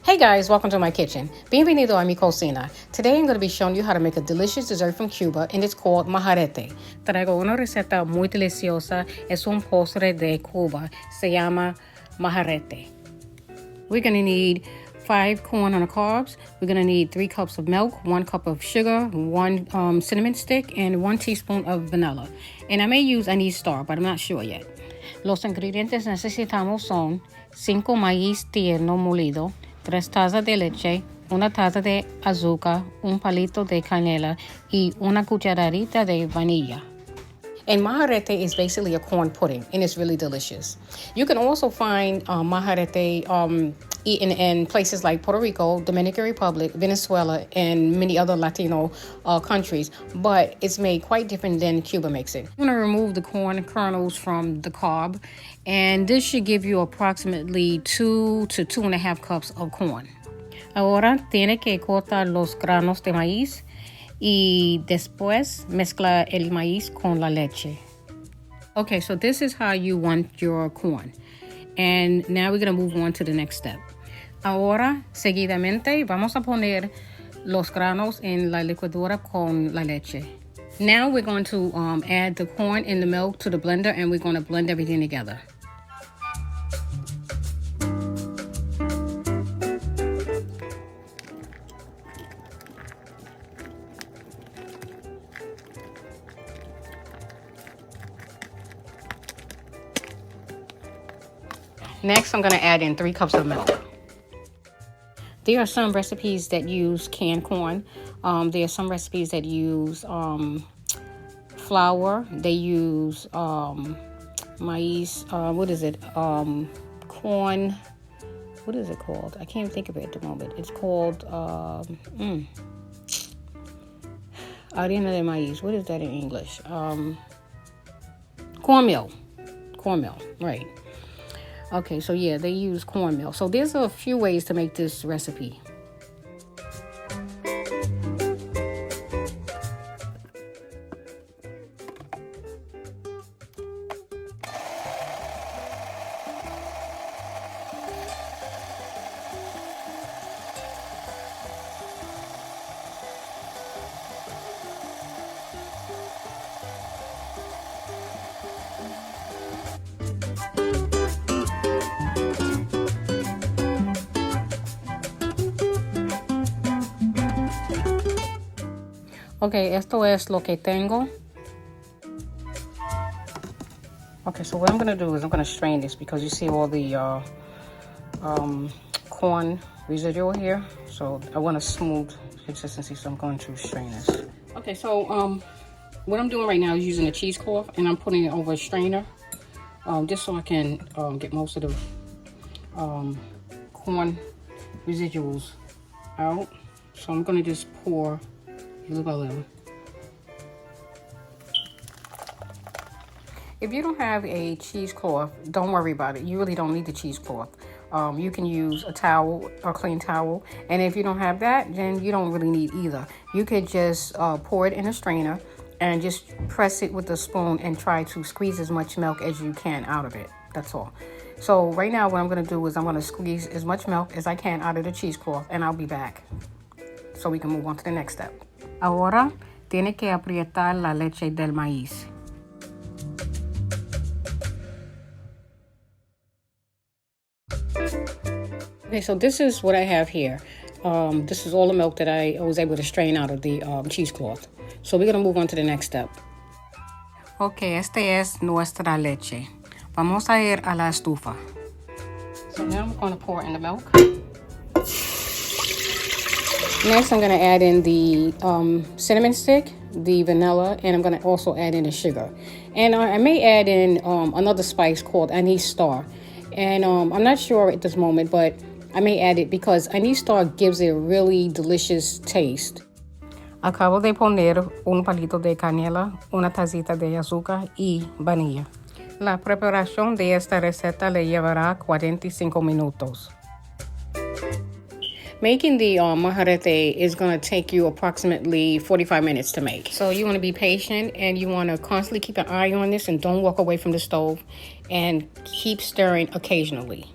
Hey guys, welcome to my kitchen. Bienvenido a mi cocina. Today I'm going to be showing you how to make a delicious dessert from Cuba, and it's called majarete. Traigo una receta muy deliciosa. Es un postre de Cuba. Se llama majarete. We're going to need 5 corn on the carbs. We're going to need 3 cups of milk, 1 cup of sugar, 1 cinnamon stick, and 1 teaspoon of vanilla. And I may use anise star, but I'm not sure yet. Los ingredientes necesitamos son 5 maíz tierno molido, 3 tazas de leche, 1 taza de azúcar, un palito de canela, y una cucharadita de vanilla. And majarete is basically a corn pudding, and it's really delicious. You can also find majarete eaten in places like Puerto Rico, Dominican Republic, Venezuela, and many other Latino countries, but it's made quite different than Cuba makes it. I'm going to remove the corn kernels from the cob, and this should give you approximately 2 to 2.5 cups of corn. Ahora tiene que cortar los granos de maíz y después mezcla el maíz con la leche. Okay, so this is how you want your corn. And now we're going to move on to the next step. Ahora, seguidamente, vamos a poner los granos en la licuadora con la leche. Now we're going to add the corn and the milk to the blender, and we're going to blend everything together. Next, I'm going to add in 3 cups of milk. There are some recipes that use canned corn. There are some recipes that use flour. They use maiz. Corn. What is it called? I can't even think of it at the moment. It's called harina de maíz. What is that in English? Cornmeal. Cornmeal, right. Okay, so yeah, they use cornmeal. So there's a few ways to make this recipe. Okay, esto es lo que tengo. Okay, so what I'm going to do is I'm going to strain this because you see all the corn residual here. So I want a smooth consistency, so I'm going to strain this. Okay, so what I'm doing right now is using a cheesecloth, and I'm putting it over a strainer just so I can get most of the corn residuals out. So I'm going to just pour little by little. If you don't have a cheesecloth, don't worry about it. You really don't need the cheesecloth. You can use a towel, a clean towel. And if you don't have that, then you don't really need either. You could just pour it in a strainer and just press it with a spoon and try to squeeze as much milk as you can out of it. That's all. So right now what I'm going to do is I'm going to squeeze as much milk as I can out of the cheesecloth, and I'll be back so we can move on to the next step. Ahora tiene que aprietar la leche del maíz. Okay, so this is what I have here. This is all the milk that I was able to strain out of the cheesecloth. So we're going to move on to the next step. Okay, este es nuestra leche. Vamos a ir a la estufa. So now I'm going to pour in the milk. Next, I'm going to add in the cinnamon stick, the vanilla, and I'm going to also add in the sugar. And I may add in another spice called anise star. And I'm not sure at this moment, but I may add it because anise star gives it a really delicious taste. Acabo de poner un palito de canela, una tacita de azúcar y vanilla. La preparación de esta receta le llevará 45 minutos. Making the majarete is going to take you approximately 45 minutes to make. So you want to be patient, and you want to constantly keep an eye on this, and don't walk away from the stove, and keep stirring occasionally.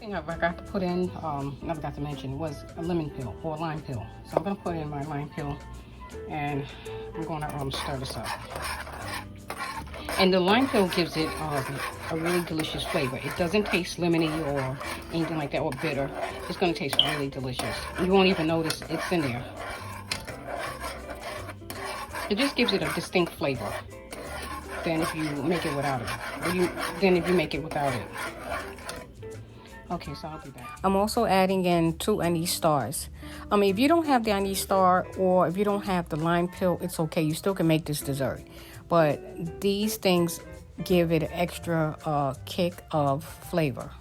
Thing I forgot to put in, I forgot to mention, was a lemon peel or a lime peel. So I'm gonna put in my lime peel, and I'm gonna stir this up. And the lime peel gives it a really delicious flavor. It doesn't taste lemony or anything like that, or bitter. It's gonna taste really delicious. You won't even notice it's in there. It just gives it a distinct flavor than if you make it without it. Than if you make it without it. Okay, so I'll be back. I'm also adding in 2 anise stars. If you don't have the anise star, or if you don't have the lime peel, it's okay. You still can make this dessert. But these things give it an extra kick of flavor.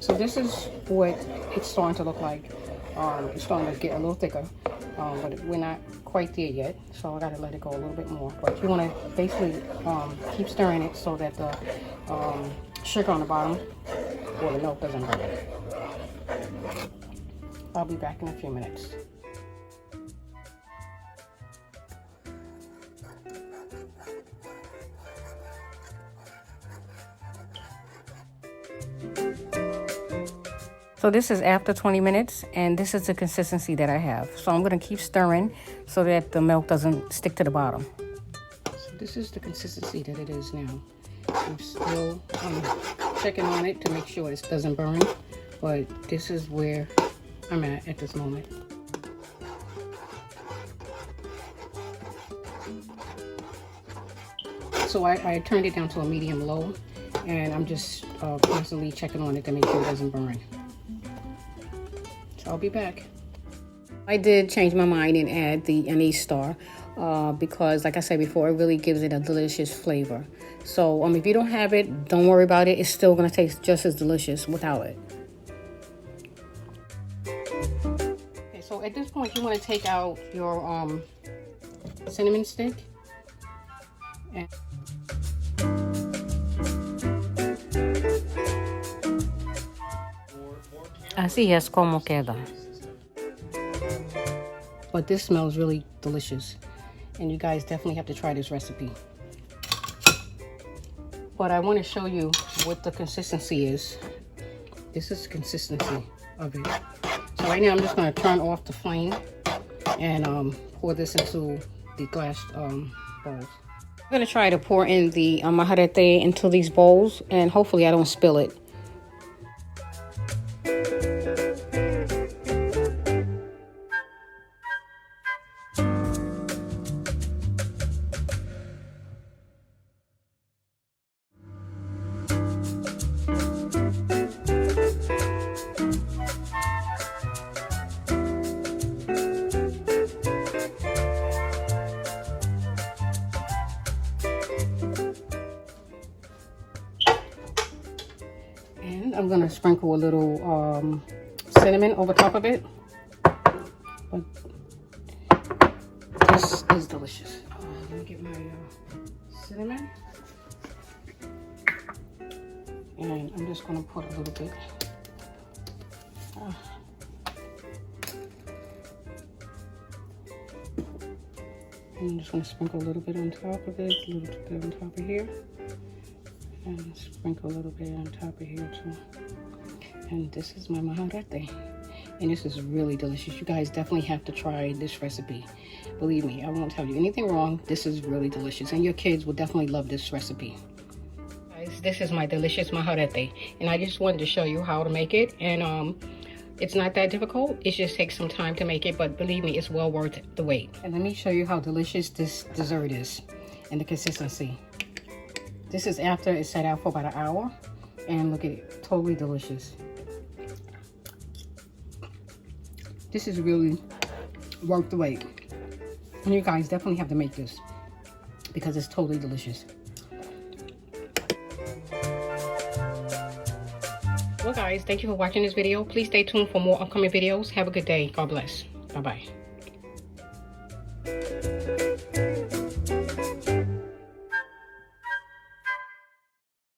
So this is what it's starting to look like. It's starting to get a little thicker, but we're not quite there yet, so I gotta let it go a little bit more. But you want to basically keep stirring it so that the sugar on the bottom or the milk doesn't burn. I'll be back in a few minutes. So this is after 20 minutes, and this is the consistency that I have. So I'm going to keep stirring so that the milk doesn't stick to the bottom. So this is the consistency that it is now. I'm still checking on it to make sure it doesn't burn, but this is where I'm at this moment. So I turned it down to a medium low, and I'm just constantly checking on it to make sure it doesn't burn. I'll be back. I did change my mind and add the anise star because, like I said before, it really gives it a delicious flavor. So if you don't have it, don't worry about it. It's still going to taste just as delicious without it. Okay, so at this point, you want to take out your cinnamon stick. And así es como queda. But this smells really delicious, and you guys definitely have to try this recipe. But I want to show you what the consistency is. This is the consistency of it. So right now I'm just going to turn off the flame and pour this into the glass bowls. I'm going to try to pour in the majarete into these bowls, and hopefully I don't spill it. I'm going to sprinkle a little cinnamon over top of it. But this is delicious. Let me get my cinnamon. And I'm just going to put a little bit. And I'm just going to sprinkle a little bit on top of it, a little bit on top of here. And sprinkle a little bit on top of here too. And this is my majarete, and this is really delicious. You guys definitely have to try this recipe. Believe me, I won't tell you anything wrong. This is really delicious, and your kids will definitely love this recipe. Guys, this is my delicious majarete, and I just wanted to show you how to make it. And it's not that difficult. It just takes some time to make it, but believe me, it's well worth the wait. And let me show you how delicious this dessert is and the consistency. This is after it's set out for about an hour, and look at it, totally delicious. This is really worth the wait, and you guys definitely have to make this because it's totally delicious. Well guys, thank you for watching this video. Please stay tuned for more upcoming videos. Have a good day. God bless. Bye-bye.